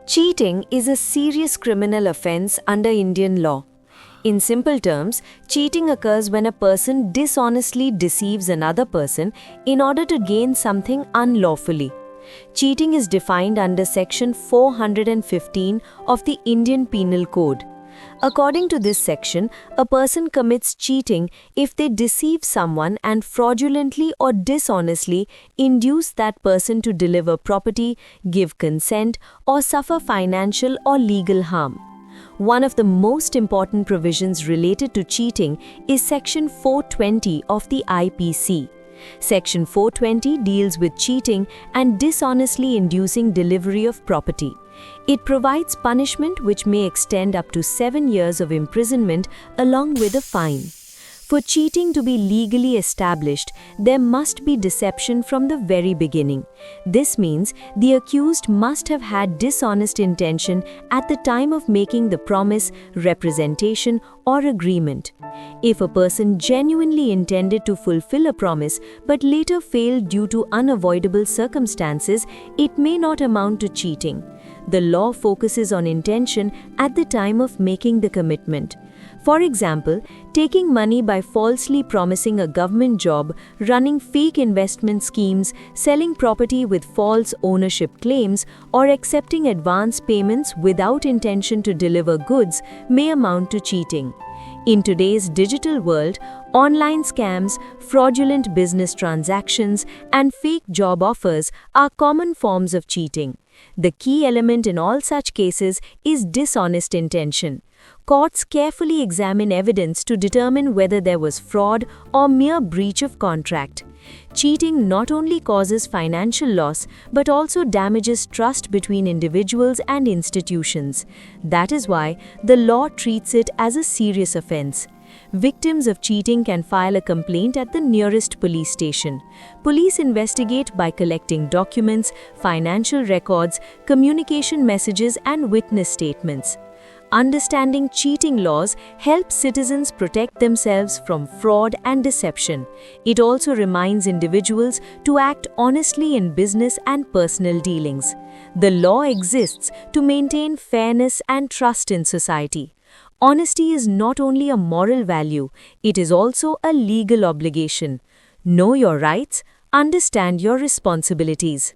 Cheating is a serious criminal offense under Indian law. In simple terms, cheating occurs when a person dishonestly deceives another person in order to gain something unlawfully. Cheating is defined under Section 415 of the Indian Penal Code. According to this section, a person commits cheating if they deceive someone and fraudulently or dishonestly induce that person to deliver property, give consent, or suffer financial or legal harm. One of the most important provisions related to cheating is Section 420 of the IPC. Section 420 deals with cheating and dishonestly inducing delivery of property. It provides punishment which may extend up to 7 years of imprisonment along with a fine. For cheating to be legally established, there must be deception from the very beginning. This means the accused must have had dishonest intention at the time of making the promise, representation, or agreement. If a person genuinely intended to fulfill a promise but later failed due to unavoidable circumstances, it may not amount to cheating. The law focuses on intention at the time of making the commitment. For example, taking money by falsely promising a government job, running fake investment schemes, selling property with false ownership claims, or accepting advance payments without intention to deliver goods may amount to cheating. In today's digital world, online scams, fraudulent business transactions, and fake job offers are common forms of cheating. The key element in all such cases is dishonest intention. Courts carefully examine evidence to determine whether there was fraud or mere breach of contract. Cheating not only causes financial loss but also damages trust between individuals and institutions. That is why the law treats it as a serious offense. Victims of cheating can file a complaint at the nearest police station. Police investigate by collecting documents, financial records, communication messages, and witness statements. Understanding cheating laws helps citizens protect themselves from fraud and deception. It also reminds individuals to act honestly in business and personal dealings. The law exists to maintain fairness and trust in society. Honesty is not only a moral value, it is also a legal obligation. Know your rights, understand your responsibilities.